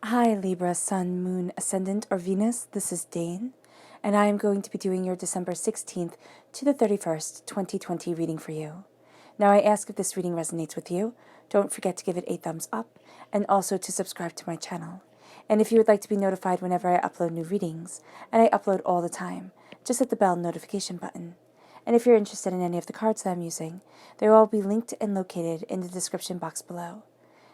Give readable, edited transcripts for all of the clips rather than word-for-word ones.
Hi Libra, Sun, Moon, Ascendant, or Venus. This is Dane, and I am going to be doing your December 16th to the 31st, 2020 reading for you. Now I ask if this reading resonates with you, don't forget to give it a thumbs up, and also to subscribe to my channel. And if you would like to be notified whenever I upload new readings, and I upload all the time, just hit the bell notification button. And if you're interested in any of the cards that I'm using, they will all be linked and located in the description box below.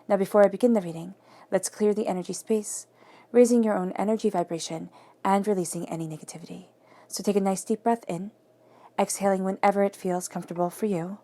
Now before I begin the reading, let's clear the energy space, raising your own energy vibration and releasing any negativity. So take a nice deep breath in, exhaling whenever it feels comfortable for you.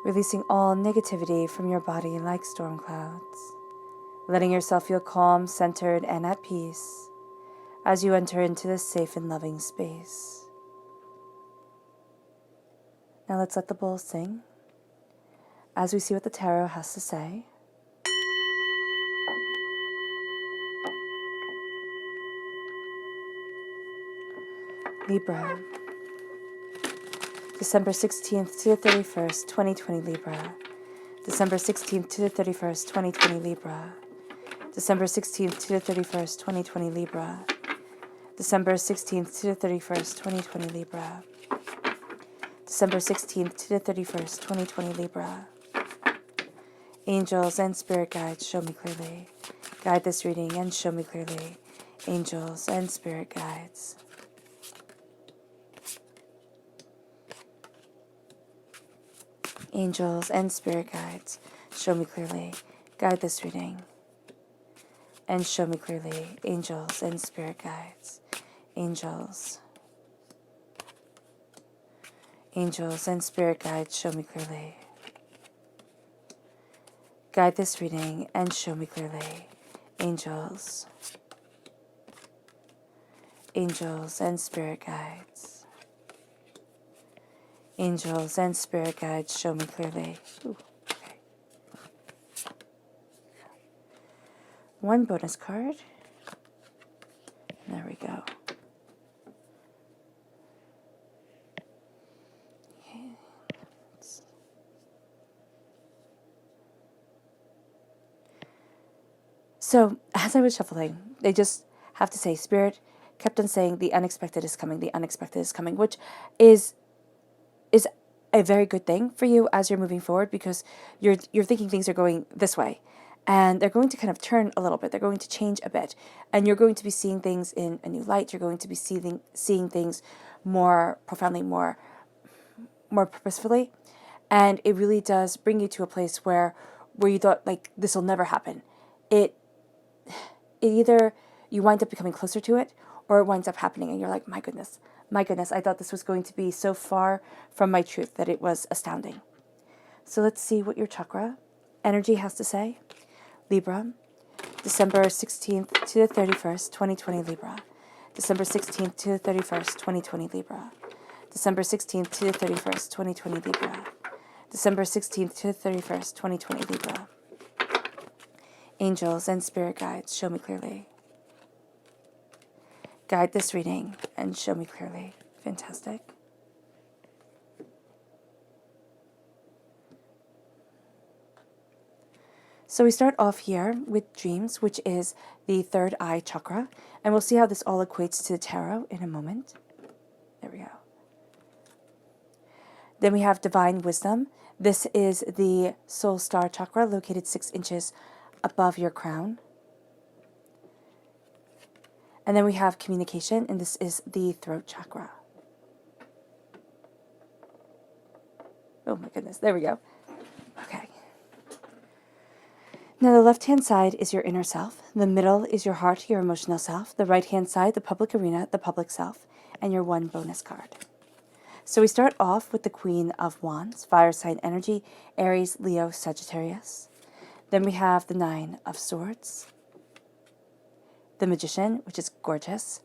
Releasing all negativity from your body like storm clouds. Letting yourself feel calm, centered, and at peace as you enter into this safe and loving space. Now let's let the bowl sing as we see what the tarot has to say. Libra, December 16th to the 31st, 2020 Libra. December 16th to the 31st, 2020 Libra. December 16th to the 31st, 2020 Libra. December 16th to the 31st, 2020 Libra. December 16th to the 31st, 2020 Libra. Angels and spirit guides, show me clearly. Guide this reading and show me clearly. Angels and spirit guides. Angels and spirit guides, show me clearly. Guide this reading and show me clearly. Angels and spirit guides. Angels. Angels and spirit guides, show me clearly. Guide this reading and show me clearly. Angels. Angels and spirit guides. Angels and spirit guides, show me clearly. Ooh, okay. One bonus card. There we go. Okay. So, as I was shuffling, they just have to say, Spirit kept on saying, the unexpected is coming, the unexpected is coming, which is a very good thing for you as you're moving forward, because you're thinking things are going this way, and they're going to kind of turn a little bit. They're going to change a bit, and you're going to be seeing things in a new light. You're going to be seeing things more profoundly, more purposefully, and it really does bring you to a place where you thought, like, this will never happen. It either you wind up becoming closer to it, or it winds up happening and you're like, my goodness, I thought this was going to be so far from my truth that it was astounding. So let's see what your chakra energy has to say. Libra, December 16th to the 31st, 2020 Libra. December 16th to the 31st, 2020 Libra. December 16th to the 31st, 2020 Libra. December 16th to the 31st, 2020 Libra. Angels and spirit guides, show me clearly. Guide this reading and show me clearly. Fantastic. So we start off here with dreams, which is the third eye chakra, and we'll see how this all equates to the tarot in a moment. There we go. Then we have divine wisdom, This is the soul star chakra located 6 inches above your crown. And then we have communication, and this is the throat chakra. Oh my goodness, there we go. Okay. Now the left-hand side is your inner self. The middle is your heart, your emotional self. The right-hand side, the public arena, the public self, and your 1 bonus card. So we start off with the Queen of Wands, fire sign energy, Aries, Leo, Sagittarius. Then we have the 9 of Swords, the Magician, which is gorgeous,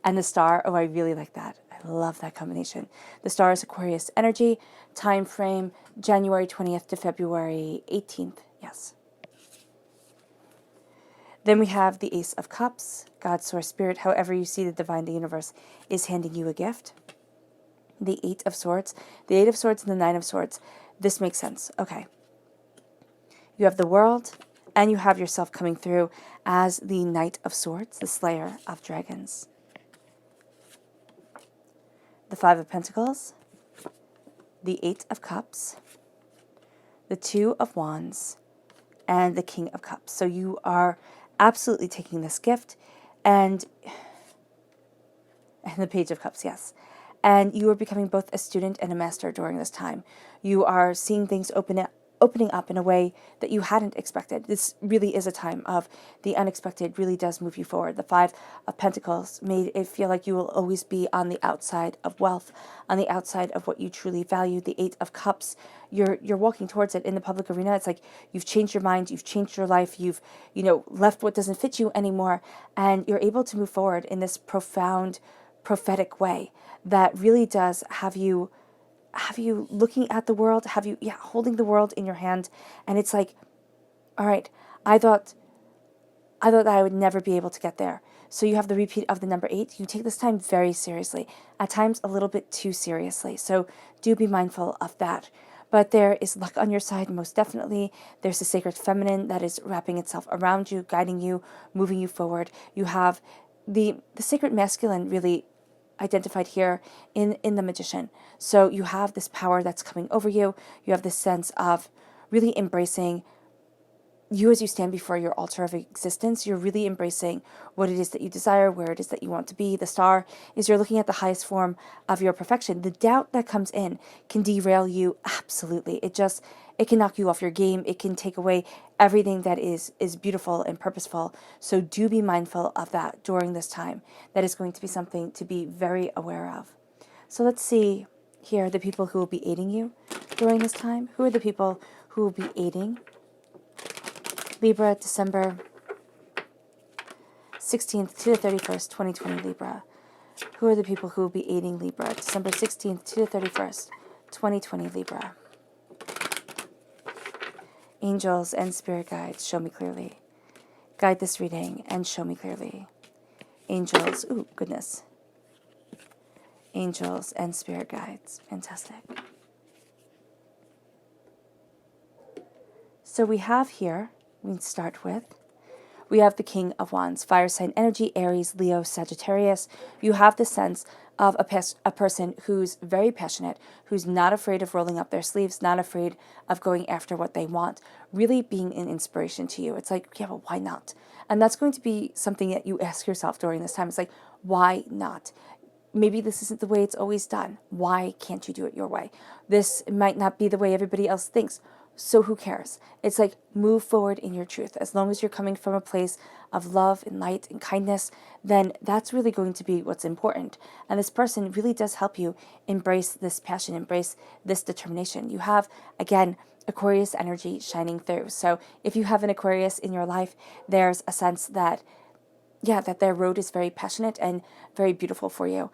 and the Star. Oh, I really like that. I love that combination. The Star is Aquarius energy, time frame January 20th to February 18th. Yes. Then we have the Ace of Cups, God, Source, Spirit, however you see the divine, the universe is handing you a gift. The 8 of Swords, the 8 of Swords and the 9 of Swords. This makes sense. Okay. You have the World, and you have yourself coming through as the Knight of Swords, the Slayer of Dragons. The 5 of Pentacles, the 8 of Cups, the 2 of Wands, and the King of Cups. So you are absolutely taking this gift, and the Page of Cups, yes. And you are becoming both a student and a master during this time. You are seeing things opening up in a way that you hadn't expected. This really is a time of the unexpected really does move you forward. The 5 of Pentacles made it feel like you will always be on the outside of wealth, on the outside of what you truly value. The 8 of Cups, you're walking towards it in the public arena. It's like you've changed your mind, you've changed your life, you've, left what doesn't fit you anymore, and you're able to move forward in this profound, prophetic way that really does have you looking at the world, holding the world in your hand. And it's like, all right, I thought that I would never be able to get there. So you have the repeat of the number 8. You take this time very seriously, at times a little bit too seriously. So do be mindful of that. But there is luck on your side, most definitely. There's the sacred feminine that is wrapping itself around you, guiding you, moving you forward. You have the sacred masculine really identified here in the Magician. So you have this power that's coming over you. You have this sense of really embracing you as you stand before your altar of existence. You're really embracing what it is that you desire, where it is that you want to be. The Star is you're looking at the highest form of your perfection. The doubt that comes in can derail you absolutely. It can knock you off your game. It can take away everything that is beautiful and purposeful. So do be mindful of that during this time. That is going to be something to be very aware of. So let's see here the people who will be aiding you during this time. Who are the people who will be aiding Libra, December 16th to the 31st, 2020, Libra? Who are the people who will be aiding Libra, December 16th to the 31st, 2020, Libra? Angels and spirit guides, show me clearly. Guide this reading and show me clearly. Angels, ooh, goodness. Angels and spirit guides, fantastic. So we have here, we have the King of Wands, fire sign energy, Aries, Leo, Sagittarius. You have the sense of a person who's very passionate, who's not afraid of rolling up their sleeves, not afraid of going after what they want, really being an inspiration to you. It's like, yeah, but why not? And that's going to be something that you ask yourself during this time. It's like, why not? Maybe this isn't the way it's always done. Why can't you do it your way? This might not be the way everybody else thinks. So who cares? It's like, move forward in your truth. As long as you're coming from a place of love and light and kindness, then that's really going to be what's important. And this person really does help you embrace this passion, embrace this determination. You have, again, Aquarius energy shining through. So if you have an Aquarius in your life, there's a sense that, that their road is very passionate and very beautiful for you.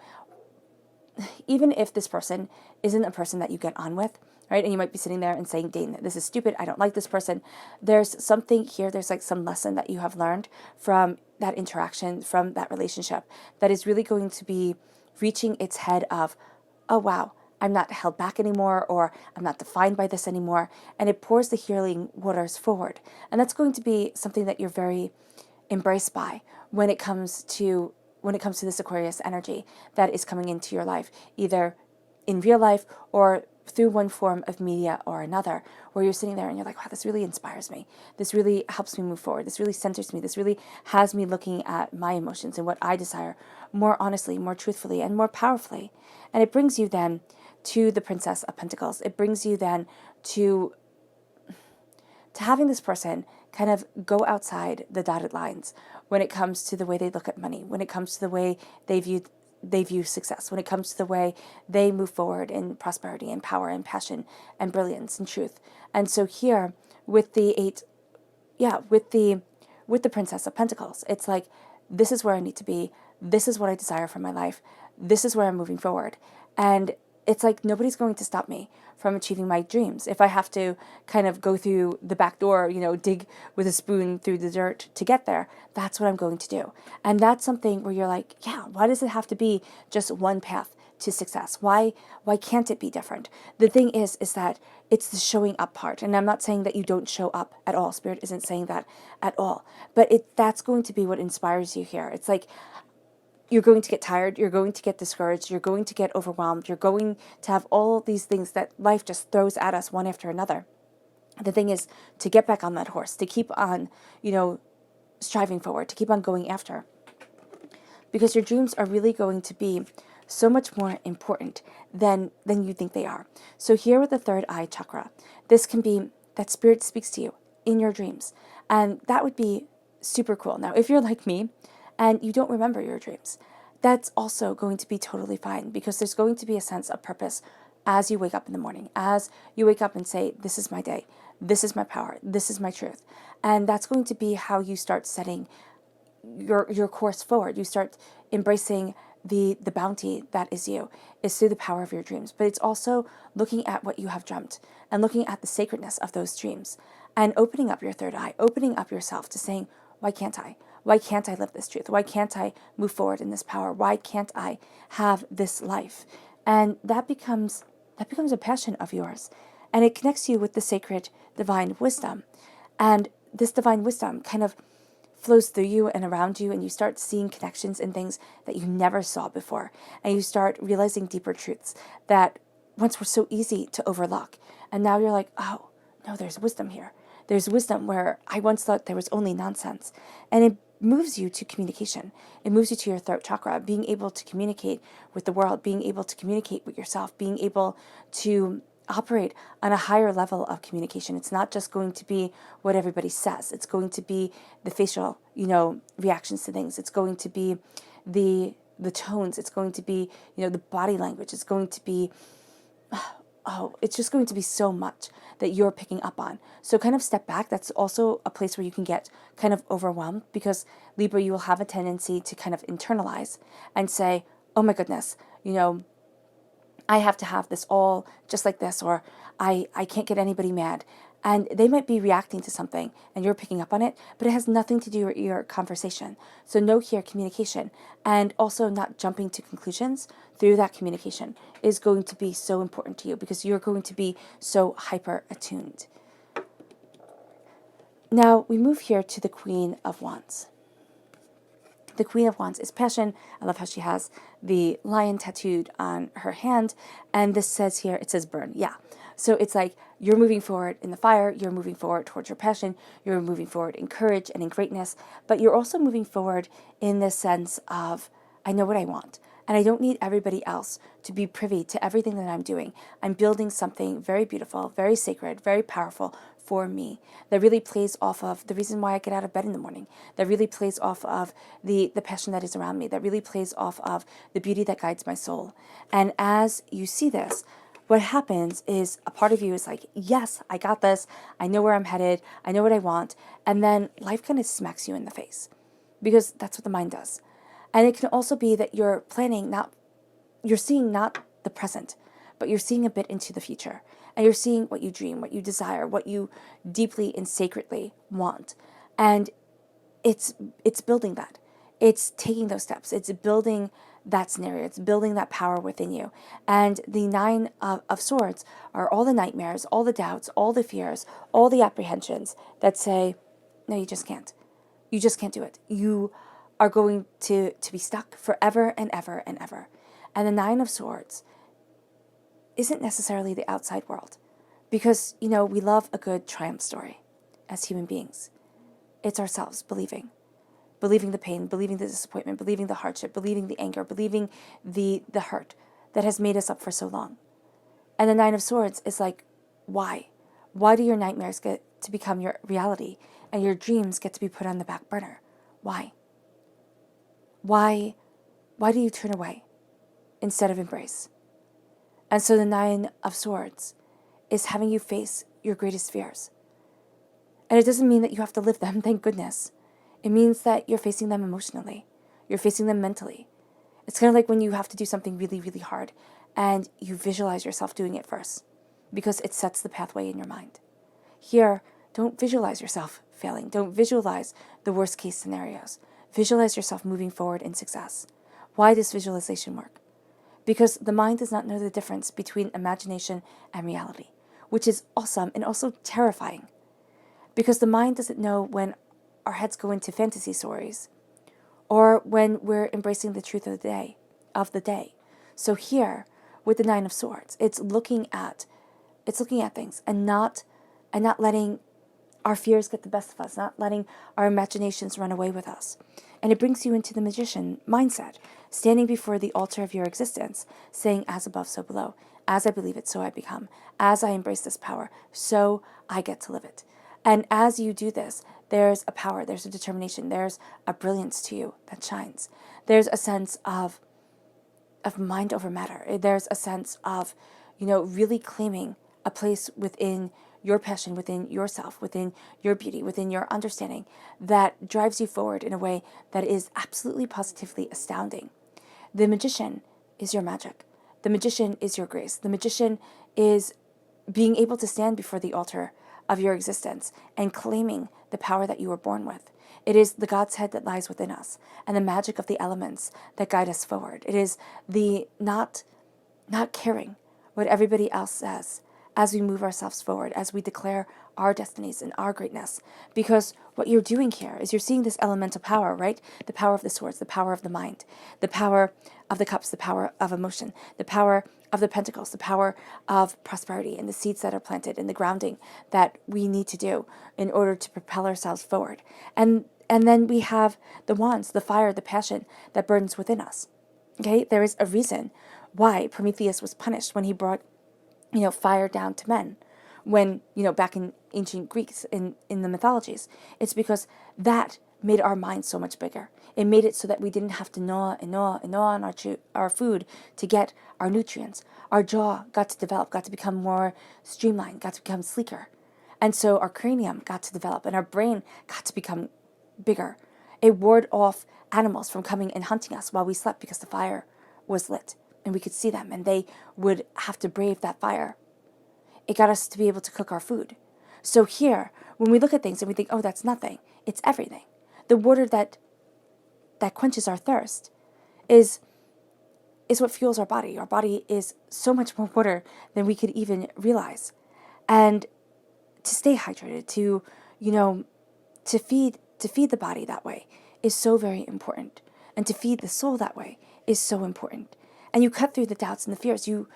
Even if this person isn't a person that you get on with, right? And you might be sitting there and saying, Dane, this is stupid. I don't like this person. There's something here. There's like some lesson that you have learned from that interaction, from that relationship, that is really going to be reaching its head of, oh, wow, I'm not held back anymore, or I'm not defined by this anymore. And it pours the healing waters forward. And that's going to be something that you're very embraced by when it comes to this Aquarius energy that is coming into your life, either in real life or through one form of media or another, where you're sitting there and you're like, wow, this really inspires me. This really helps me move forward. This really centers me. This really has me looking at my emotions and what I desire more honestly, more truthfully, and more powerfully. And it brings you then to the Princess of Pentacles. It brings you then to having this person kind of go outside the dotted lines when it comes to the way they look at money, when it comes to the way they view success, when it comes to the way they move forward in prosperity and power and passion and brilliance and truth. And so here with the with the Princess of Pentacles, it's like, this is where I need to be. This is what I desire for my life. This is where I'm moving forward. And it's like, nobody's going to stop me from achieving my dreams. If I have to kind of go through the back door, dig with a spoon through the dirt to get there, that's what I'm going to do. And that's something where you're like, yeah, why does it have to be just one path to success? Why can't it be different? The thing is that it's the showing up part. And I'm not saying that you don't show up at all. Spirit isn't saying that at all. But that's going to be what inspires you here. It's like, you're going to get tired, you're going to get discouraged, you're going to get overwhelmed, you're going to have all these things that life just throws at us one after another. The thing is to get back on that horse, to keep on, striving forward, to keep on going after. Because your dreams are really going to be so much more important than you think they are. So here with the third eye chakra, this can be that Spirit speaks to you in your dreams. And that would be super cool. Now, if you're like me, and you don't remember your dreams, that's also going to be totally fine, because there's going to be a sense of purpose as you wake up in the morning, as you wake up and say, this is my day, this is my power, this is my truth. And that's going to be how you start setting your course forward. You start embracing the bounty that is you, is through the power of your dreams. But it's also looking at what you have dreamt and looking at the sacredness of those dreams and opening up your third eye, opening up yourself to saying, why can't I? Why can't I live this truth? Why can't I move forward in this power? Why can't I have this life? And that becomes a passion of yours. And it connects you with the sacred divine wisdom. And this divine wisdom kind of flows through you and around you, and you start seeing connections in things that you never saw before. And you start realizing deeper truths that once were so easy to overlook. And now you're like, oh, no, there's wisdom here. There's wisdom where I once thought there was only nonsense. And it moves you to communication. It moves you to your throat chakra, being able to communicate with the world, being able to communicate with yourself, being able to operate on a higher level of communication. It's not just going to be what everybody says. It's going to be the facial, reactions to things. It's going to be the tones. It's going to be, the body language. It's going to be, it's just going to be so much that you're picking up on. So kind of step back. That's also a place where you can get kind of overwhelmed, because Libra, you will have a tendency to kind of internalize and say, oh my goodness, I have to have this all just like this, or I can't get anybody mad. And they might be reacting to something and you're picking up on it, but it has nothing to do with your conversation. So know here communication, and also not jumping to conclusions through that communication is going to be so important to you, because you're going to be so hyper attuned. Now we move here to the Queen of Wands. The Queen of Wands is passion. I love how she has the lion tattooed on her hand. And this says here, it says burn. Yeah. So it's like you're moving forward in the fire. You're moving forward towards your passion. You're moving forward in courage and in greatness. But you're also moving forward in the sense of, I know what I want. And I don't need everybody else to be privy to everything that I'm doing. I'm building something very beautiful, very sacred, very powerful for me, that really plays off of the reason why I get out of bed in the morning, that really plays off of the passion that is around me, that really plays off of the beauty that guides my soul. And as you see this, what happens is a part of you is like, yes, I got this. I know where I'm headed. I know what I want. And then life kind of smacks you in the face, because that's what the mind does. And it can also be that you're seeing not the present, but you're seeing a bit into the future. And you're seeing what you dream, what you desire, what you deeply and sacredly want. And it's building that. It's taking those steps. It's building that scenario. It's building that power within you. And the Nine of Swords are all the nightmares, all the doubts, all the fears, all the apprehensions that say, no, you just can't. You just can't do it. You are going to be stuck forever and ever and ever. And the Nine of Swords isn't necessarily the outside world. Because, we love a good triumph story as human beings. It's ourselves believing the pain, believing the disappointment, believing the hardship, believing the anger, believing the hurt that has made us up for so long. And the Nine of Swords is like, why? Why do your nightmares get to become your reality and your dreams get to be put on the back burner? Why? Why do you turn away instead of embrace? And so the Nine of Swords is having you face your greatest fears. And it doesn't mean that you have to live them, thank goodness. It means that you're facing them emotionally. You're facing them mentally. It's kind of like when you have to do something really, really hard and you visualize yourself doing it first because it sets the pathway in your mind. Here, don't visualize yourself failing. Don't visualize the worst case scenarios. Visualize yourself moving forward in success. Why does visualization work? Because the mind does not know the difference between imagination and reality, which is awesome and also terrifying. Because the mind doesn't know when our heads go into fantasy stories or when we're embracing the truth of the day. So here, with the Nine of Swords, it's looking at things and not letting our fears get the best of us, not letting our imaginations run away with us. And it brings you into the magician mindset, standing before the altar of your existence, saying, as above, so below. As I believe it, so I become. As I embrace this power, so I get to live it. And as you do this, there's a power, there's a determination, there's a brilliance to you that shines. There's a sense of mind over matter. There's a sense of, really claiming a place within your passion, within yourself, within your beauty, within your understanding that drives you forward in a way that is absolutely positively astounding. The magician is your magic. The magician is your grace. The magician is being able to stand before the altar of your existence and claiming the power that you were born with. It is the God's head that lies within us and the magic of the elements that guide us forward. It is the not caring what everybody else says as we move ourselves forward, as we declare our destinies and our greatness. Because what you're doing here is you're seeing this elemental power, right? The power of the swords, the power of the mind, the power of the cups, the power of emotion, the power of the pentacles, the power of prosperity and the seeds that are planted and the grounding that we need to do in order to propel ourselves forward. And then we have the wands, the fire, the passion that burns within us. Okay, there is a reason why Prometheus was punished when he brought, fire down to men. When, back in ancient Greeks, in the mythologies, it's because that made our minds so much bigger. It made it so that we didn't have to gnaw on our food to get our nutrients. Our jaw got to develop, got to become more streamlined, got to become sleeker. And so our cranium got to develop and our brain got to become bigger. It warded off animals from coming and hunting us while we slept because the fire was lit and we could see them and they would have to brave that fire. It got us to be able to cook our food. So here, when we look at things and we think, oh, that's nothing, it's everything. The water that quenches our thirst is what fuels our body. Our body is so much more water than we could even realize. And to stay hydrated, to feed the body that way is so very important. And to feed the soul that way is so important. And you cut through the doubts and the fears. You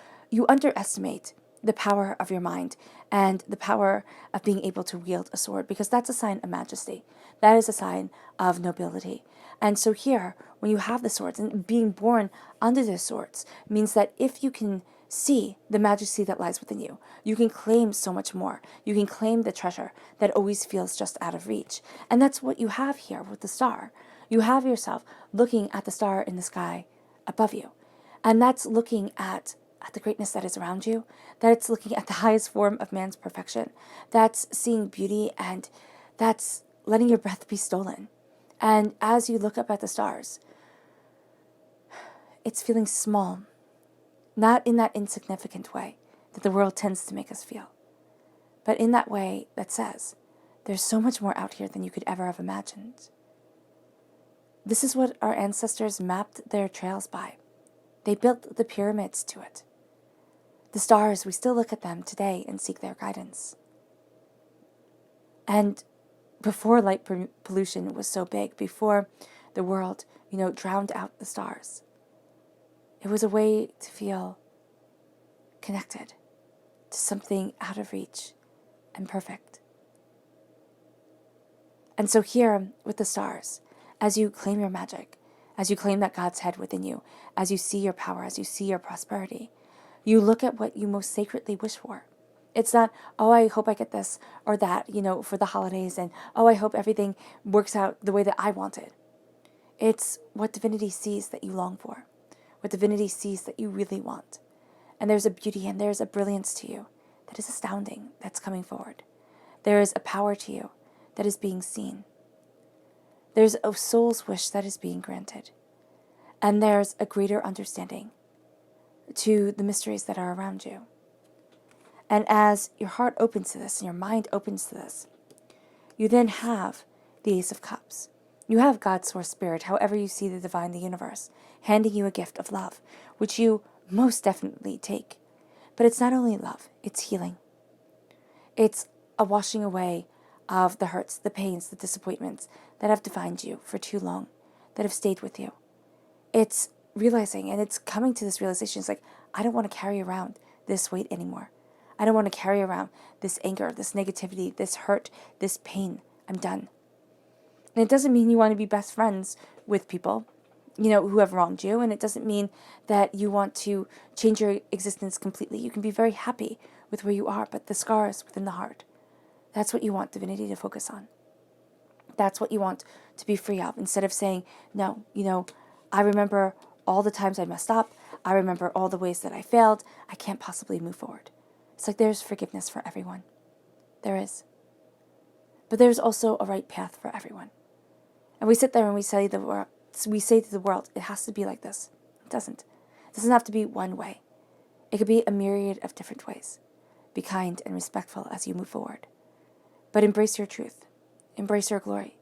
underestimate the power of your mind and the power of being able to wield a sword, because that's a sign of majesty. That is a sign of nobility. And so here, when you have the swords, and being born under the swords means that if you can see the majesty that lies within you, you can claim so much more. You can claim the treasure that always feels just out of reach. And that's what you have here with the star. You have yourself looking at the star in the sky above you. And that's looking at the greatness that is around you, that it's looking at the highest form of man's perfection, that's seeing beauty, and that's letting your breath be stolen. And as you look up at the stars, it's feeling small, not in that insignificant way that the world tends to make us feel, but in that way that says, there's so much more out here than you could ever have imagined. This is what our ancestors mapped their trails by. They built the pyramids to it. The stars, we still look at them today and seek their guidance. And before light pollution was so big, before the world, drowned out the stars, it was a way to feel connected to something out of reach and perfect. And so here with the stars, as you claim your magic, as you claim that God's head within you, as you see your power, as you see your prosperity, you look at what you most sacredly wish for. It's not, oh, I hope I get this or that, for the holidays, and oh, I hope everything works out the way that I want it. It's what divinity sees that you long for, what divinity sees that you really want. And there's a beauty and there's a brilliance to you that is astounding that's coming forward. There is a power to you that is being seen. There's a soul's wish that is being granted. And there's a greater understanding to the mysteries that are around you. And as your heart opens to this and your mind opens to this, you then have the Ace of Cups. You have God's source spirit, however you see the divine, the universe, handing you a gift of love, which you most definitely take. But it's not only love, it's healing. It's a washing away of the hurts, the pains, the disappointments that have defined you for too long, that have stayed with you. It's realizing, and it's coming to this realization, it's like, I don't want to carry around this weight anymore. I don't want to carry around this anger, this negativity, this hurt, this pain. I'm done. And it doesn't mean you want to be best friends with people, who have wronged you. And it doesn't mean that you want to change your existence completely. You can be very happy with where you are, but the scars within the heart, that's what you want divinity to focus on. That's what you want to be free of. Instead of saying, no, I remember all the times I messed up. I remember all the ways that I failed. I can't possibly move forward. It's like there's forgiveness for everyone. There is. But there's also a right path for everyone. And we sit there and we say to the world, it has to be like this. It doesn't. It doesn't have to be one way. It could be a myriad of different ways. Be kind and respectful as you move forward. But embrace your truth. Embrace your glory.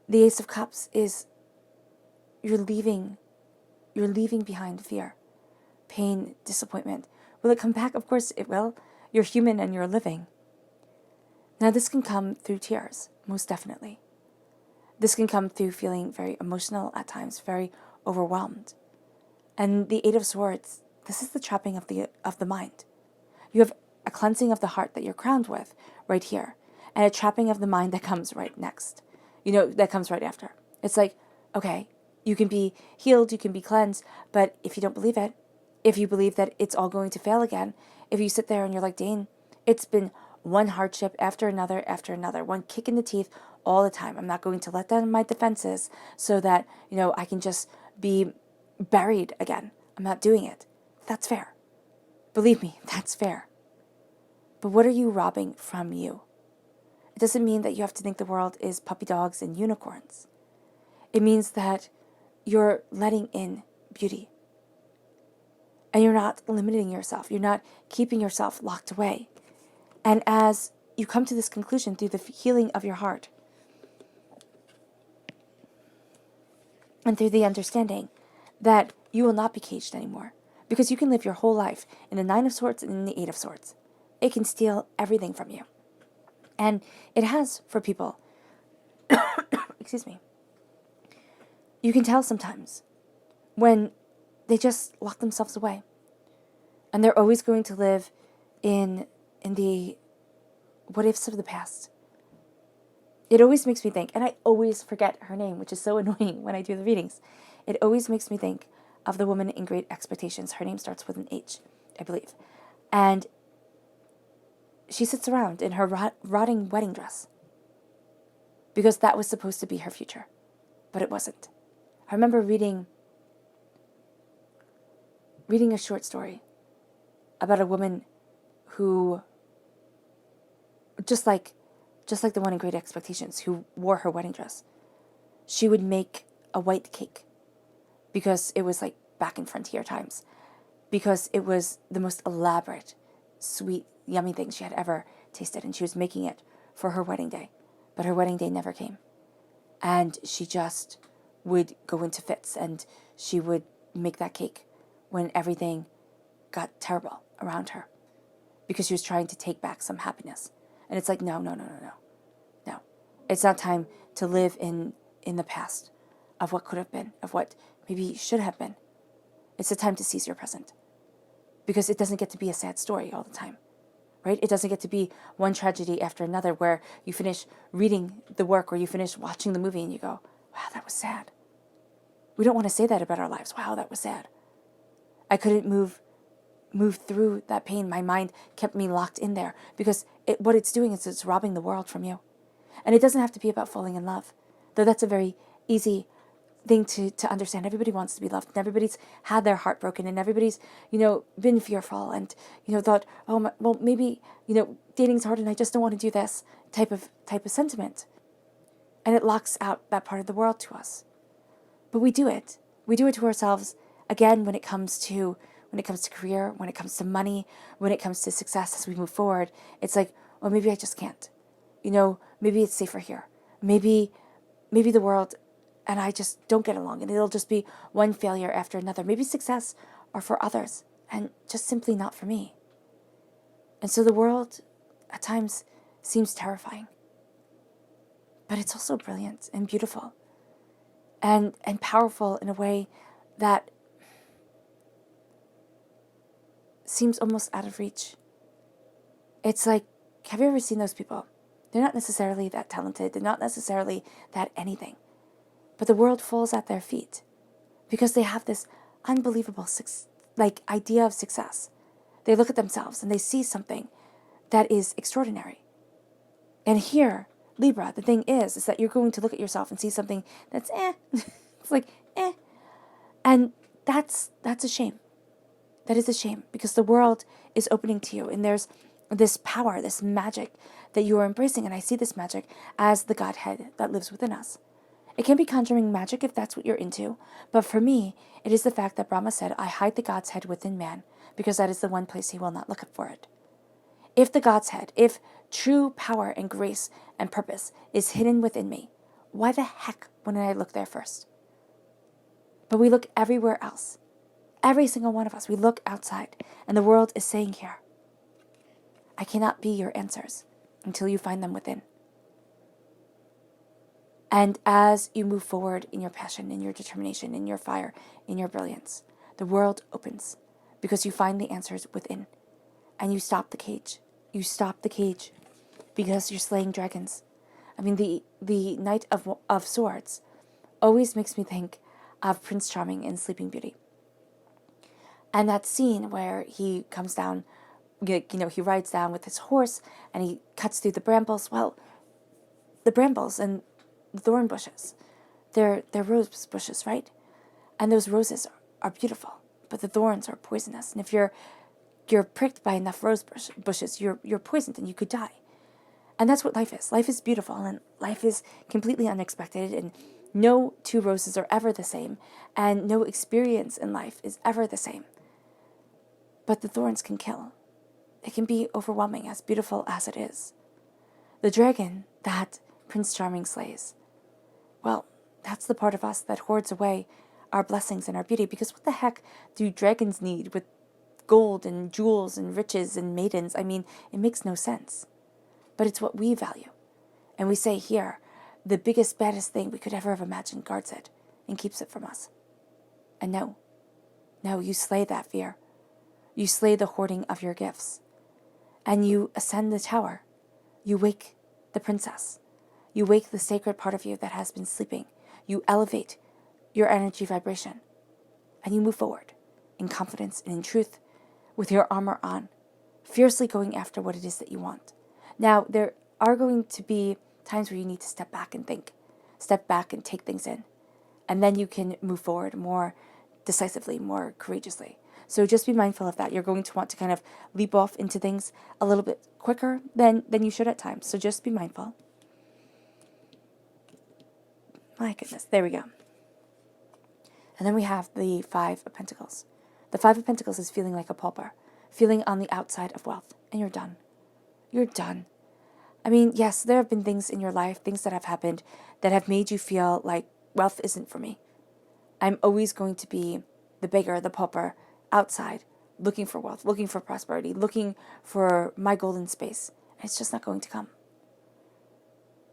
The Ace of Cups is you're leaving behind fear, pain, disappointment. Will it come back? Of course it will. You're human and you're living. Now this can come through tears, most definitely. This can come through feeling very emotional at times, very overwhelmed. And the Eight of Swords, this is the trapping of the mind. You have a cleansing of the heart that you're crowned with right here, and a trapping of the mind that comes right next. That comes right after. It's like, okay, you can be healed, you can be cleansed, but if you don't believe it, if you believe that it's all going to fail again, if you sit there and you're like, Dane, it's been one hardship after another, one kick in the teeth all the time. I'm not going to let down my defenses so that, I can just be buried again. I'm not doing it. That's fair. Believe me, that's fair. But what are you robbing from you? It doesn't mean that you have to think the world is puppy dogs and unicorns. It means that you're letting in beauty. And you're not limiting yourself. You're not keeping yourself locked away. And as you come to this conclusion through the healing of your heart, and through the understanding that you will not be caged anymore, because you can live your whole life in the Nine of Swords and in the Eight of Swords. It can steal everything from you. And it has for people. Excuse me. You can tell sometimes when they just lock themselves away. And they're always going to live in the what ifs of the past. It always makes me think, and I always forget her name, which is so annoying when I do the readings. It always makes me think of the woman in Great Expectations. Her name starts with an H, I believe. And she sits around in her rotting wedding dress because that was supposed to be her future, but it wasn't. I remember reading a short story about a woman who, just like the one in Great Expectations, who wore her wedding dress. She would make a white cake because it was like back in frontier times, because it was the most elaborate, sweet, yummy thing she had ever tasted, and she was making it for her wedding day, but her wedding day never came. And she just would go into fits, and she would make that cake when everything got terrible around her, because she was trying to take back some happiness. And it's like, no. It's not time to live in the past of what could have been, of what maybe should have been. It's the time to seize your present. because it doesn't get to be a sad story all the time, right? It doesn't get to be one tragedy after another where you finish reading the work or you finish watching the movie and you go, wow, that was sad. We don't want to say that about our lives. Wow, that was sad. I couldn't move through that pain. My mind kept me locked in there because what it's doing is it's robbing the world from you. And it doesn't have to be about falling in love, though that's a very easy thing to understand. Everybody wants to be loved, and everybody's had their heart broken, and everybody's, been fearful and, thought, oh, well, maybe, dating's hard and I just don't want to do this type of sentiment. And it locks out that part of the world to us. But we do it. We do it to ourselves, again, when it comes to career, when it comes to money, when it comes to success as we move forward. It's like, well, maybe I just can't. Maybe it's safer here. Maybe the world and I just don't get along, and it'll just be one failure after another. Maybe success are for others and just simply not for me. And so the world at times seems terrifying. But it's also brilliant and beautiful and powerful in a way that seems almost out of reach. It's like, have you ever seen those people? They're not necessarily that talented. They're not necessarily that anything. But the world falls at their feet because they have this unbelievable idea of success. They look at themselves and they see something that is extraordinary. And here, Libra, the thing is that you're going to look at yourself and see something that's It's like, And that's a shame. That is a shame because the world is opening to you and there's this power, this magic that you are embracing. And I see this magic as the Godhead that lives within us. It can be conjuring magic if that's what you're into. But for me, it is the fact that Brahma said, I hide the God's head within man because that is the one place he will not look for it. If the God's head, if true power and grace and purpose is hidden within me, why the heck wouldn't I look there first? But we look everywhere else. Every single one of us, we look outside, and the world is saying here, I cannot be your answers until you find them within. And as you move forward in your passion, in your determination, in your fire, in your brilliance, the world opens because you find the answers within. And you stop the cage. You stop the cage because you're slaying dragons. I mean, the Knight of Swords always makes me think of Prince Charming in Sleeping Beauty. And that scene where he comes down, he rides down with his horse and he cuts through the brambles. Well, the brambles and the thorn bushes, they're rose bushes, right? And those roses are beautiful, but the thorns are poisonous. And if you're pricked by enough rose bushes, you're poisoned and you could die. And that's what life is. Life is beautiful and life is completely unexpected, and no two roses are ever the same, and no experience in life is ever the same. But the thorns can kill. It can be overwhelming, as beautiful as it is. The dragon that Prince Charming slays, well, that's the part of us that hoards away our blessings and our beauty, because what the heck do dragons need with gold and jewels and riches and maidens? I mean, it makes no sense. But it's what we value. And we say here, the biggest, baddest thing we could ever have imagined guards it and keeps it from us. And no, you slay that fear. You slay the hoarding of your gifts. And you ascend the tower. You wake the princess. You wake the sacred part of you that has been sleeping. You elevate your energy vibration. And you move forward in confidence and in truth with your armor on, fiercely going after what it is that you want. Now, there are going to be times where you need to step back and think, step back and take things in. And then you can move forward more decisively, more courageously. So just be mindful of that. You're going to want to kind of leap off into things a little bit quicker than you should at times. So just be mindful. My goodness, there we go. And then we have the Five of Pentacles. The Five of Pentacles is feeling like a pauper, feeling on the outside of wealth, and you're done. You're done. I mean, yes, there have been things in your life, things that have happened that have made you feel like wealth isn't for me. I'm always going to be the beggar, the pauper, outside, looking for wealth, looking for prosperity, looking for my golden space. And it's just not going to come.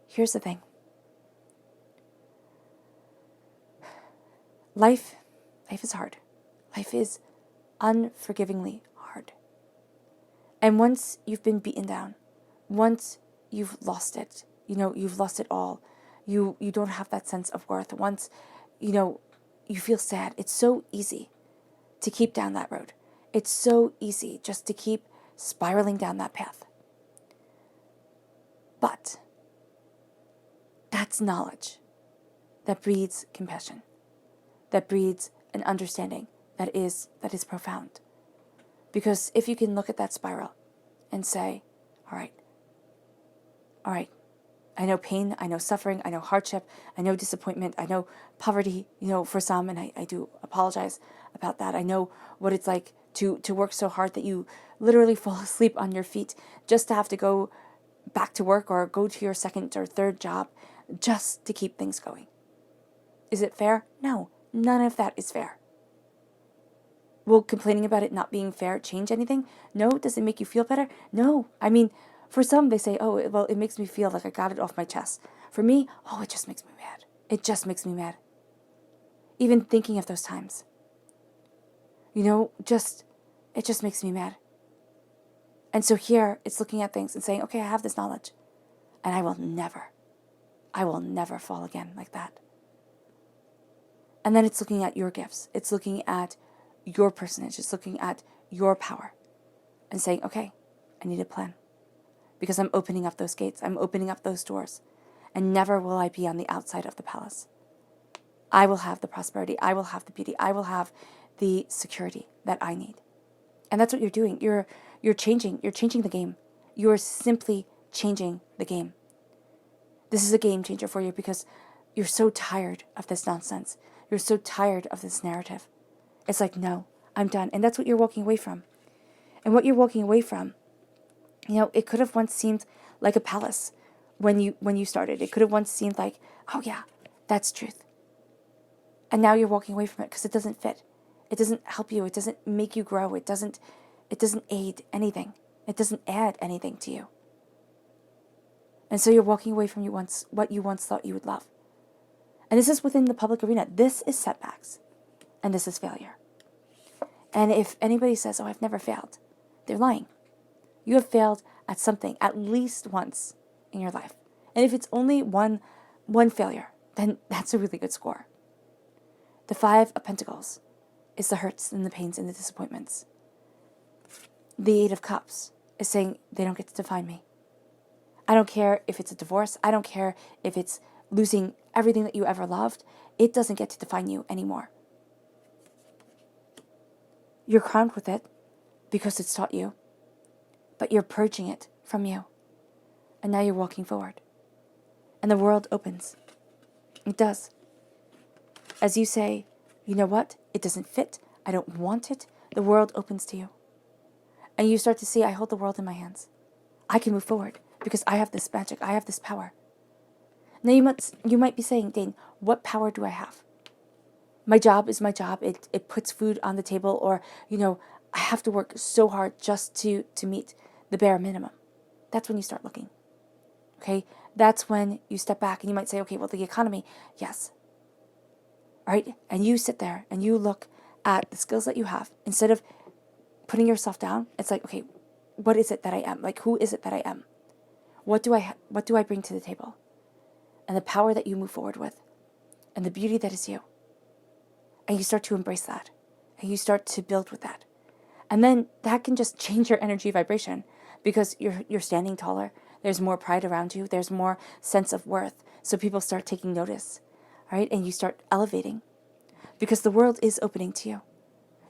Here's the thing. Life is hard. Life is unforgivingly hard. And once you've been beaten down, once you've lost it, you've lost it all, you don't have that sense of worth. Once, you feel sad, it's so easy to keep down that road. It's so easy just to keep spiraling down that path. But that's knowledge that breeds compassion, that breeds an understanding that is profound. Because if you can look at that spiral and say, all right, I know pain, I know suffering, I know hardship, I know disappointment, I know poverty, for some, and I do apologize about that. I know what it's like to work so hard that you literally fall asleep on your feet just to have to go back to work or go to your second or third job just to keep things going. Is it fair? No, none of that is fair. Will complaining about it not being fair change anything? No. Does it make you feel better? No. I mean, for some, they say, oh, well, it makes me feel like I got it off my chest. For me, oh, it just makes me mad. It just makes me mad. Even thinking of those times. It just makes me mad. And so here, it's looking at things and saying, okay, I have this knowledge. And I will never fall again like that. And then it's looking at your gifts. It's looking at your personage. It's looking at your power. And saying, okay, I need a plan. Because I'm opening up those gates. I'm opening up those doors. And never will I be on the outside of the palace. I will have the prosperity. I will have the beauty. I will have the security that I need. And that's what you're doing. You're changing the game. You're simply changing the game. This is a game changer for you because you're so tired of this nonsense. You're so tired of this narrative. It's like, no, I'm done. And that's what you're walking away from. And what you're walking away from, it could have once seemed like a palace when you started. It could have once seemed like, oh yeah, that's truth. And now you're walking away from it because it doesn't fit. It doesn't help you. It doesn't make you grow. It doesn't aid anything. It doesn't add anything to you. And so you're walking away from what you once thought you would love. And this is within the public arena. This is setbacks. And this is failure. And if anybody says, oh, I've never failed, they're lying. You have failed at something at least once in your life. And if it's only one failure, then that's a really good score. The 5 of Pentacles is the hurts and the pains and the disappointments. The 8 of Cups is saying they don't get to define me. I don't care if it's a divorce. I don't care if it's losing everything that you ever loved. It doesn't get to define you anymore. You're crowned with it because it's taught you, but you're purging it from you. And now you're walking forward. And the world opens. It does. As you say, you know what? It doesn't fit. I don't want it. The world opens to you. And you start to see, I hold the world in my hands. I can move forward because I have this magic. I have this power. Now you might be saying, Dane, what power do I have? My job is my job. It puts food on the table, or, I have to work so hard just to meet the bare minimum. That's when you start looking. Okay? That's when you step back and you might say, okay, well, the economy, yes. All right? And you sit there and you look at the skills that you have. Instead of putting yourself down, it's like, okay, what is it that I am? Like, who is it that I am? What do I bring to the table? And the power that you move forward with, and the beauty that is you. And you start to embrace that, and you start to build with that. And then that can just change your energy vibration because you're standing taller. There's more pride around you. There's more sense of worth. So people start taking notice, right? And you start elevating because the world is opening to you.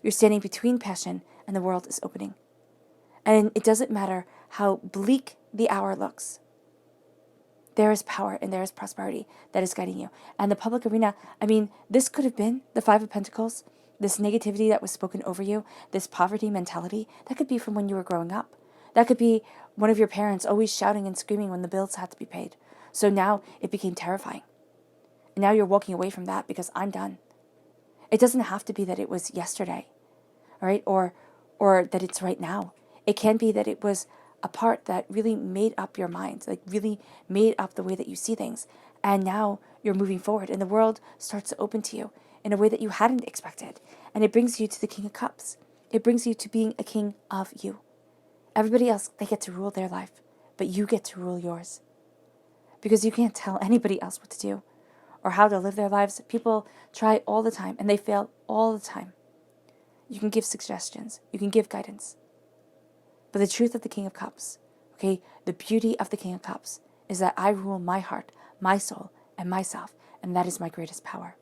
You're standing between passion and the world is opening. And it doesn't matter how bleak the hour looks. There is power and there is prosperity that is guiding you. And the public arena, this could have been the 5 of Pentacles, this negativity that was spoken over you, this poverty mentality, that could be from when you were growing up. That could be one of your parents always shouting and screaming when the bills had to be paid. So now it became terrifying. And now you're walking away from that because I'm done. It doesn't have to be that it was yesterday, all right? Or that it's right now. It can be that it was a part that really made up your mind, like really made up the way that you see things. And now you're moving forward and the world starts to open to you in a way that you hadn't expected. And it brings you to the King of Cups. It brings you to being a king of you. Everybody else, they get to rule their life, but you get to rule yours. Because you can't tell anybody else what to do or how to live their lives. People try all the time and they fail all the time. You can give suggestions, you can give guidance. But the truth of the King of Cups, okay, the beauty of the King of Cups is that I rule my heart, my soul, and myself, and that is my greatest power.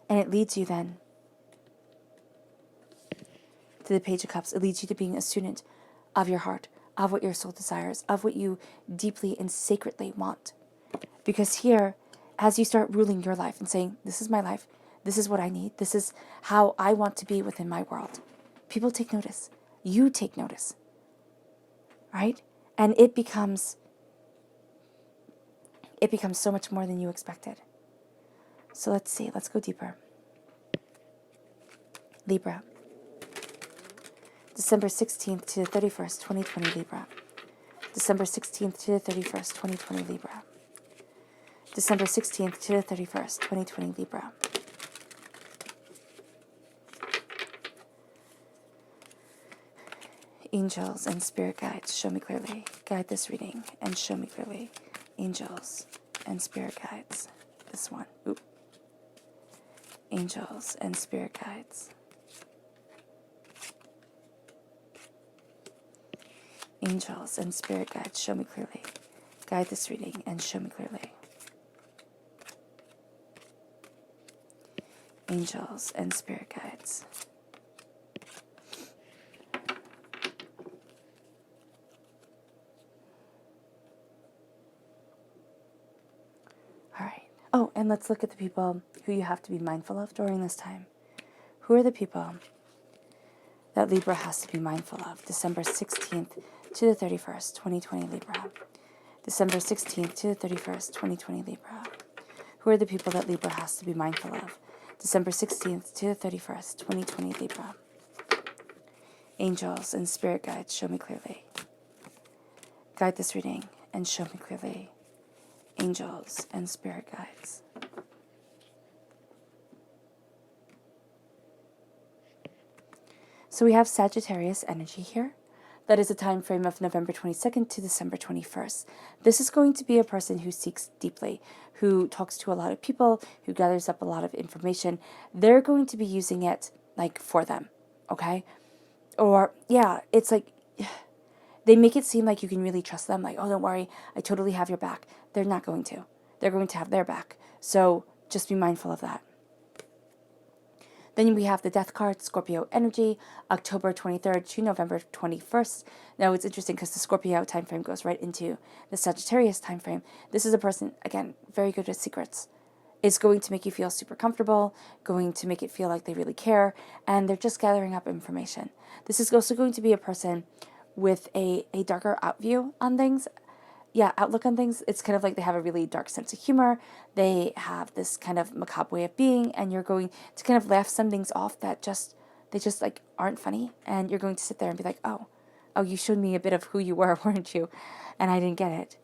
And it leads you then to the Page of Cups. It leads you to being a student of your heart, of what your soul desires, of what you deeply and sacredly want. Because here, as you start ruling your life and saying, this is my life, this is what I need, this is how I want to be within my world, people take notice. You take notice, right? And it becomes so much more than you expected. So let's see, let's go deeper. Libra. December 16th to the 31st, 2020 Libra. December 16th to the 31st, 2020 Libra. December 16th to the 31st, 2020 Libra. Angels and spirit guides, show me clearly. Guide this reading and show me clearly. Angels and spirit guides. This one. Oop. Angels and spirit guides. Angels and spirit guides, show me clearly. Guide this reading and show me clearly. Angels and spirit guides. All right. Oh, and let's look at the people who you have to be mindful of during this time. Who are the people that Libra has to be mindful of? December 16th to the 31st, 2020 Libra. December 16th to the 31st, 2020 Libra. Who are the people that Libra has to be mindful of? December 16th to the 31st, 2020 Libra. Angels and spirit guides, show me clearly. Guide this reading and show me clearly. Angels and spirit guides. So we have Sagittarius energy here. That is a time frame of November 22nd to December 21st. This is going to be a person who seeks deeply, who talks to a lot of people, who gathers up a lot of information. They're going to be using it like for them, okay? Or yeah, it's like they make it seem like you can really trust them. Like, oh, don't worry, I totally have your back. They're not going to. They're going to have their back. So just be mindful of that. Then we have the Death card, Scorpio energy, October 23rd to November 21st. Now, it's interesting because the Scorpio time frame goes right into the Sagittarius time frame. This is a person, again, very good at secrets. It's going to make you feel super comfortable, going to make it feel like they really care, and they're just gathering up information. This is also going to be a person with a darker outview on things. Yeah, outlook on things. It's kind of like they have a really dark sense of humor. They have this kind of macabre way of being, and you're going to kind of laugh some things off that they just like aren't funny, and you're going to sit there and be like, oh, you showed me a bit of who you were, weren't you? And I didn't get it.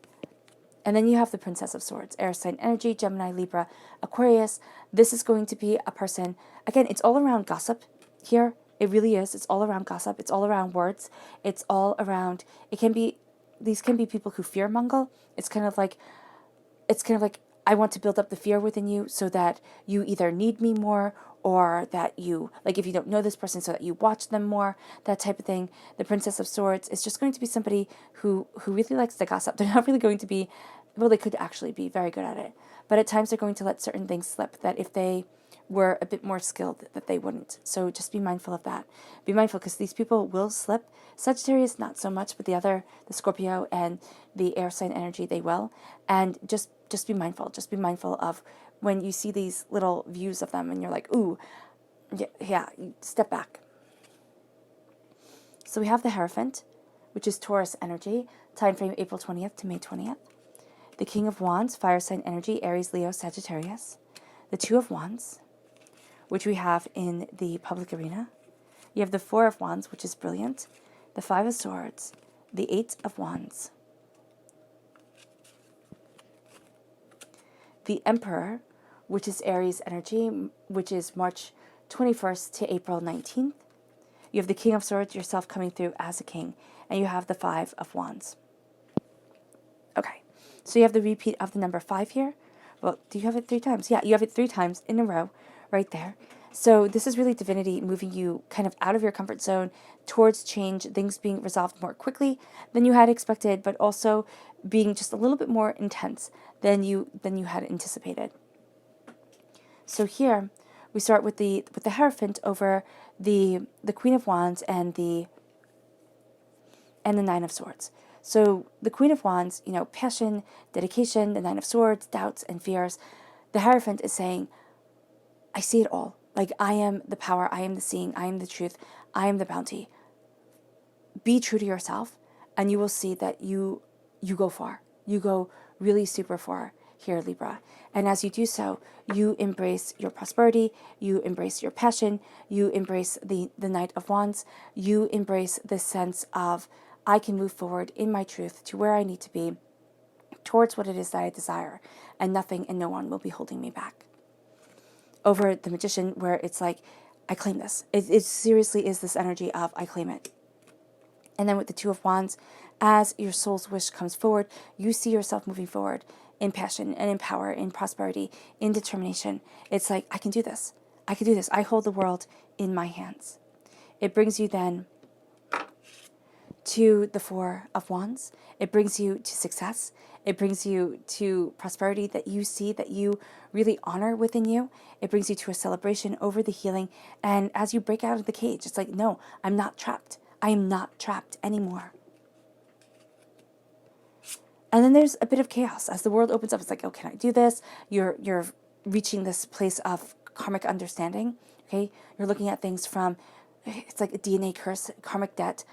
And then you have the Princess of Swords, air sign energy, Gemini, Libra, Aquarius. This is going to be a person, again, it's all around gossip here. It really is. It's all around gossip. It's all around words. It's all around, these can be people who fear mongle. It's kind of like, I want to build up the fear within you so that you either need me more, or that you, like if you don't know this person, so that you watch them more, that type of thing. The Princess of Swords is just going to be somebody who really likes to gossip. They're not really going to be, well, they could actually be very good at it. But at times they're going to let certain things slip that if they were a bit more skilled, that they wouldn't. So just be mindful of that. Be mindful because these people will slip. Sagittarius, not so much, but the Scorpio and the air sign energy, they will. And just be mindful. Just be mindful of when you see these little views of them and you're like, ooh, yeah, step back. So we have the Hierophant, which is Taurus energy, time frame April 20th to May 20th. The King of Wands, fire sign energy, Aries, Leo, Sagittarius. The Two of Wands, which we have in the public arena. You have the Four of Wands, which is brilliant. The Five of Swords, the Eight of Wands. The Emperor, which is Aries energy, which is March 21st to April 19th. You have the King of Swords, yourself coming through as a king, and you have the Five of Wands. Okay, so you have the repeat of the number 5 here. Well, do you have it 3 times? Yeah, you have it 3 times in a row right there. So this is really divinity moving you kind of out of your comfort zone towards change, things being resolved more quickly than you had expected, but also being just a little bit more intense than you had anticipated. So here we start with the Hierophant over the Queen of Wands and the Nine of Swords. So the Queen of Wands, passion, dedication, the Nine of Swords, doubts and fears. The Hierophant is saying, I see it all. Like, I am the power, I am the seeing, I am the truth, I am the bounty. Be true to yourself, and you will see that you go far. You go really super far here, Libra. And as you do so, you embrace your prosperity, you embrace your passion, you embrace the Knight of Wands, you embrace the sense of, I can move forward in my truth to where I need to be, towards what it is that I desire, and nothing and no one will be holding me back. Over the Magician, where it's like, I claim this. It seriously is this energy of, I claim it. And then with the Two of Wands, as your soul's wish comes forward, you see yourself moving forward in passion and in power, in prosperity, in determination. It's like, I can do this. I can do this. I hold the world in my hands. It brings you then to the Four of Wands. It brings you to success. It brings you to prosperity that you see, that you really honor within you. It brings you to a celebration over the healing. And as you break out of the cage, it's like, no, I'm not trapped. I am not trapped anymore. And then there's a bit of chaos as the world opens up. It's like, oh, can I do this? You're reaching this place of karmic understanding. Okay, you're looking at things from, it's like a DNA curse, karmic debt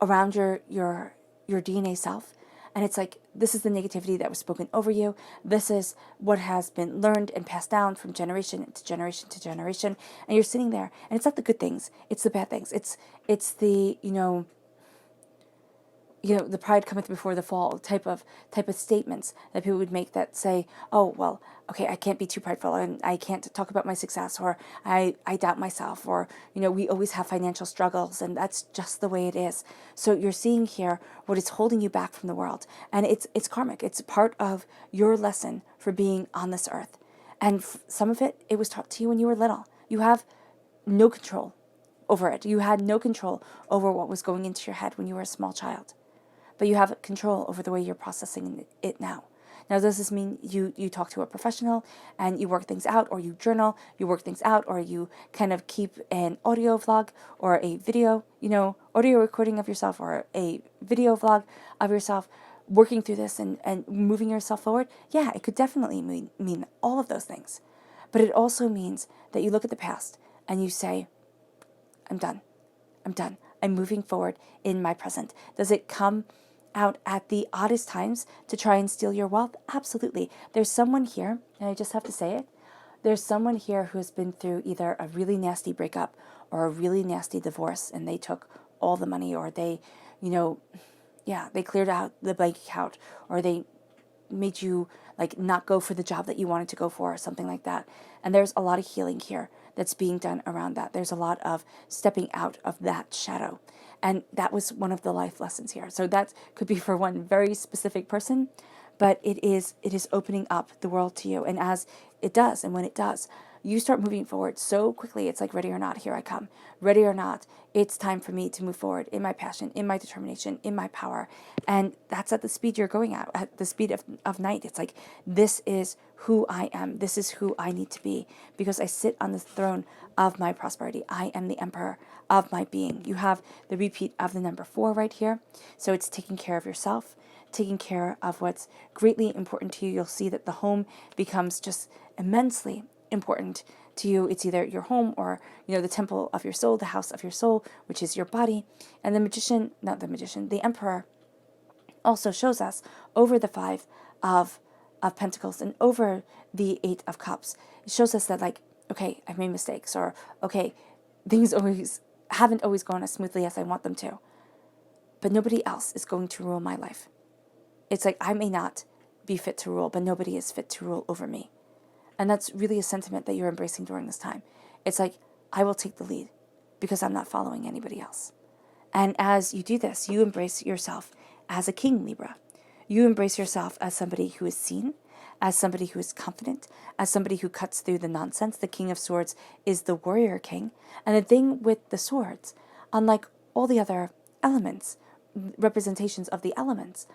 around your DNA self. And it's like, this is the negativity that was spoken over you. This is what has been learned and passed down from generation to generation to generation. And you're sitting there, and it's not the good things, it's the bad things. It's the, the pride cometh before the fall type of statements that people would make that say, oh, well, okay, I can't be too prideful, and I can't talk about my success, or I doubt myself, or, we always have financial struggles, and that's just the way it is. So you're seeing here what is holding you back from the world, and it's karmic. It's part of your lesson for being on this earth. And some of it was taught to you when you were little. You have no control over it. You had no control over what was going into your head when you were a small child. But you have control over the way you're processing it now. Now, does this mean you talk to a professional and you work things out, or you journal, you work things out, or you kind of keep an audio vlog or a video, audio recording of yourself, or a video vlog of yourself working through this and moving yourself forward? Yeah, it could definitely mean all of those things. But it also means that you look at the past and you say, I'm done. I'm done. I'm moving forward in my present. Does it come out at the oddest times to try and steal your wealth? Absolutely. There's someone here, and I just have to say it, there's someone here who has been through either a really nasty breakup or a really nasty divorce, and they took all the money, or they, they cleared out the bank account, or they made you like not go for the job that you wanted to go for, or something like that. And there's a lot of healing here that's being done around that. There's a lot of stepping out of that shadow. And that was one of the life lessons here. So that could be for one very specific person, but it is opening up the world to you. And as it does, and when it does, you start moving forward so quickly. It's like, ready or not, here I come. Ready or not, it's time for me to move forward in my passion, in my determination, in my power. And that's at the speed you're going at the speed of night. It's like, this is who I am. This is who I need to be, because I sit on the throne of my prosperity. I am the emperor of my being. You have the repeat of the number 4 right here. So it's taking care of yourself, taking care of what's greatly important to you. You'll see that the home becomes just immensely important to you. It's either your home or, the temple of your soul, the house of your soul, which is your body. And the emperor also shows us over the 5 of Pentacles and over the 8 of Cups. It shows us that, like, okay, I've made mistakes, or okay, things haven't always gone as smoothly as I want them to. But nobody else is going to rule my life. It's like, I may not be fit to rule, but nobody is fit to rule over me. And that's really a sentiment that you're embracing during this time. It's like, I will take the lead. because I'm not following anybody else. And as you do this, you embrace yourself as a king, Libra. You embrace yourself as somebody who is seen, as somebody who is confident, as somebody who cuts through the nonsense. The King of Swords is the warrior king. And the thing with the swords, unlike all the other elements, representations of the elements,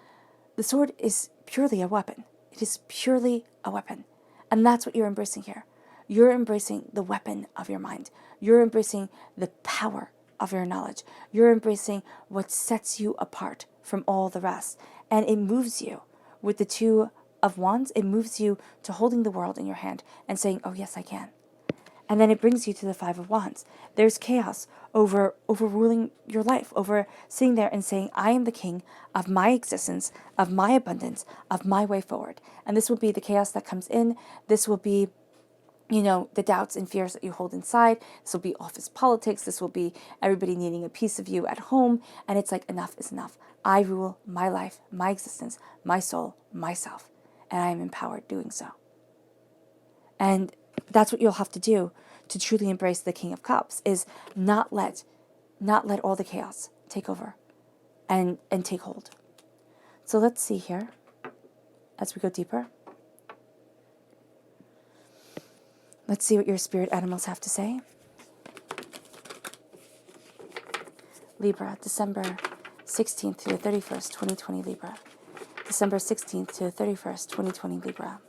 the sword is purely a weapon. It is purely a weapon. And that's what you're embracing here. You're embracing the weapon of your mind. You're embracing the power of your knowledge. You're embracing what sets you apart from all the rest. And it moves you with the Two of Wands. It moves you to holding the world in your hand and saying, oh, yes, I can. And then it brings you to the Five of Wands. There's chaos overruling your life, over sitting there and saying, I am the king of my existence, of my abundance, of my way forward. And this will be the chaos that comes in. This will be, the doubts and fears that you hold inside. This will be office politics. This will be everybody needing a piece of you at home. And it's like, enough is enough. I rule my life, my existence, my soul, myself. And I am empowered doing so. And that's what you'll have to do to truly embrace the King of Cups, is not let all the chaos take over and take hold. So let's see here as we go deeper. Let's see what your spirit animals have to say. Libra, December 16th to the 31st, 2020, Libra. December 16th to the 31st, 2020, Libra.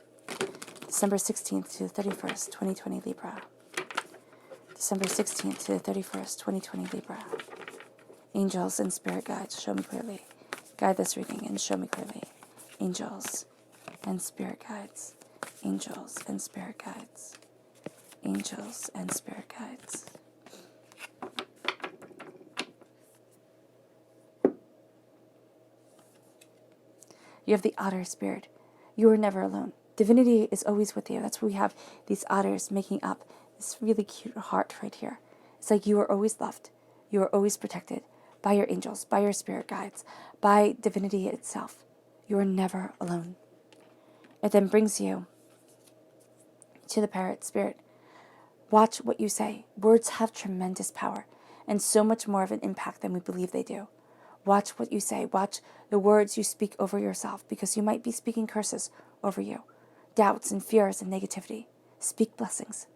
December 16th to the 31st, 2020, Libra. December 16th to the 31st, 2020, Libra. Angels and spirit guides, show me clearly. Guide this reading and show me clearly. Angels and spirit guides. Angels and spirit guides. Angels and spirit guides. You have the otter spirit. You are never alone. Divinity is always with you. That's why we have these otters making up this really cute heart right here. It's like you are always loved. You are always protected by your angels, by your spirit guides, by divinity itself. You are never alone. It then brings you to the parrot spirit. Watch what you say. Words have tremendous power and so much more of an impact than we believe they do. Watch what you say. Watch the words you speak over yourself, because you might be speaking curses over you, doubts and fears and negativity. Speak blessings.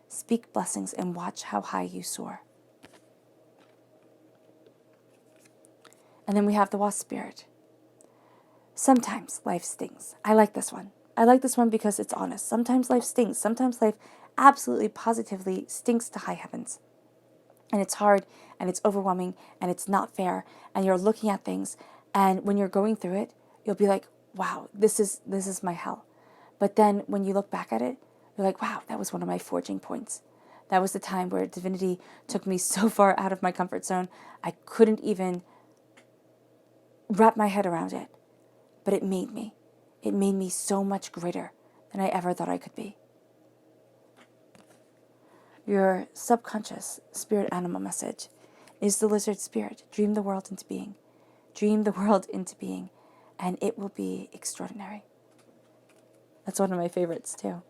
Speak blessings and watch how high you soar. And then we have the wasp spirit. Sometimes life stings. I like this one. I like this one because it's honest. Sometimes life stings. Sometimes life absolutely, positively stinks to high heavens. And it's hard, and it's overwhelming, and it's not fair. And you're looking at things, and when you're going through it, you'll be like, wow, this is my hell. But then when you look back at it, you're like, wow, that was one of my forging points. That was the time where divinity took me so far out of my comfort zone, I couldn't even wrap my head around it. But it made me. It made me so much greater than I ever thought I could be. Your subconscious spirit animal message is the lizard spirit. Dream the world into being. Dream the world into being, and it will be extraordinary. That's one of my favorites too.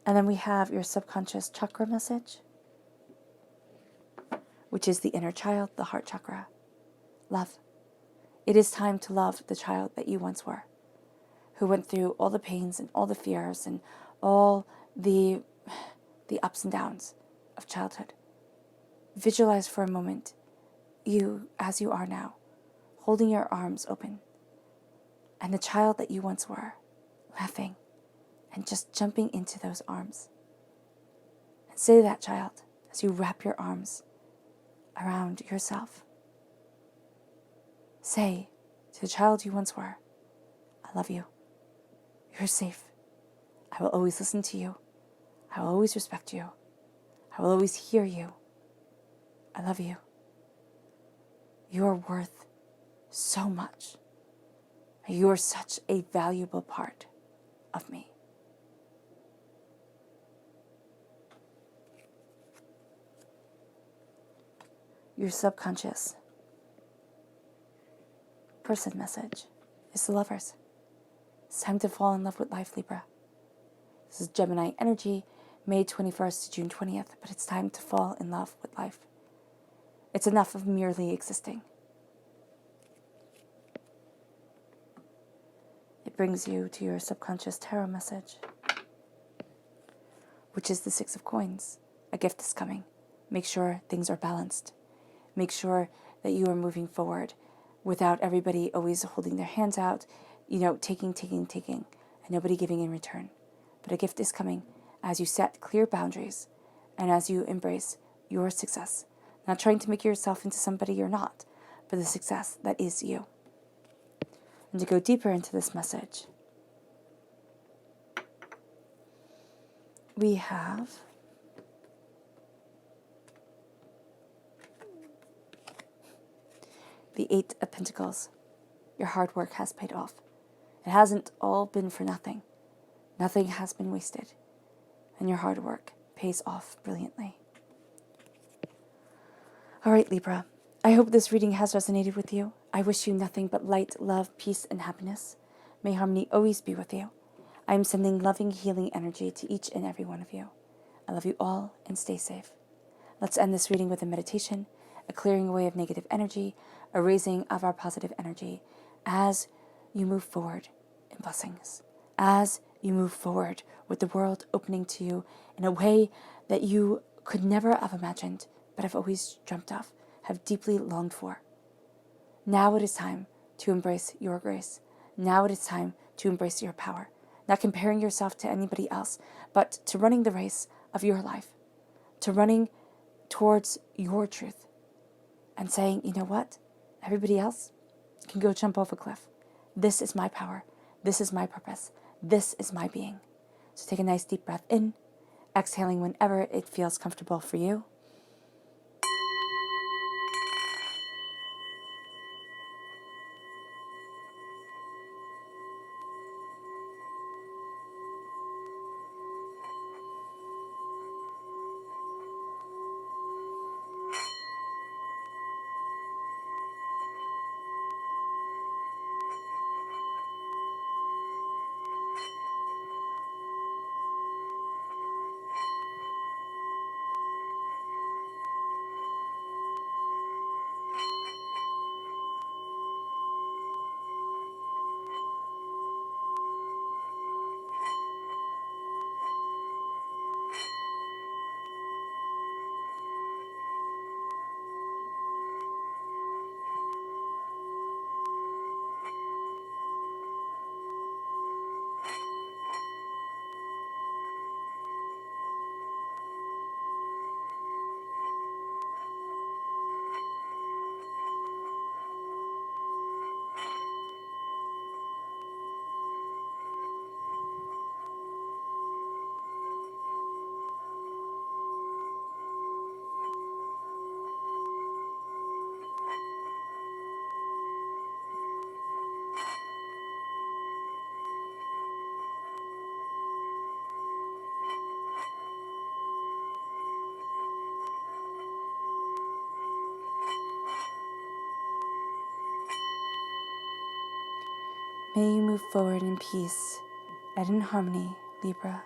And then we have your subconscious chakra message, which is the inner child, the heart chakra. Love. It is time to love the child that you once were, who went through all the pains and all the fears and all the ups and downs of childhood. Visualize for a moment you as you are now, holding your arms open, and the child that you once were, laughing and just jumping into those arms. And say to that child as you wrap your arms around yourself. Say to the child you once were, I love you. You're safe. I will always listen to you. I will always respect you. I will always hear you. I love you. You are worth so much. You are such a valuable part of me. Your subconscious person message is the lovers. It's time to fall in love with life, Libra. This is Gemini energy. May 21st to June 20th, but it's time to fall in love with life. It's enough of merely existing. It brings you to your subconscious tarot message, which is the Six of Coins. A gift is coming. Make sure things are balanced. Make sure that you are moving forward without everybody always holding their hands out, taking, and nobody giving in return. But a gift is coming as you set clear boundaries and as you embrace your success. Not trying to make yourself into somebody you're not, but the success that is you. And to go deeper into this message, we have the Eight of Pentacles. Your hard work has paid off. It hasn't all been for nothing. Nothing has been wasted. And your hard work pays off brilliantly. All right, Libra. I hope this reading has resonated with you. I wish you nothing but light, love, peace, and happiness. May harmony always be with you. I am sending loving, healing energy to each and every one of you. I love you all and stay safe. Let's end this reading with a meditation, a clearing away of negative energy, a raising of our positive energy as you move forward in blessings, as you move forward with the world opening to you in a way that you could never have imagined, but have always dreamt of, have deeply longed for. Now it is time to embrace your grace. Now it is time to embrace your power. Not comparing yourself to anybody else, but to running the race of your life, to running towards your truth and saying, you know what? Everybody else can go jump off a cliff. This is my power. This is my purpose. This is my being. So take a nice deep breath in, exhaling whenever it feels comfortable for you. May you move forward in peace and in harmony, Libra.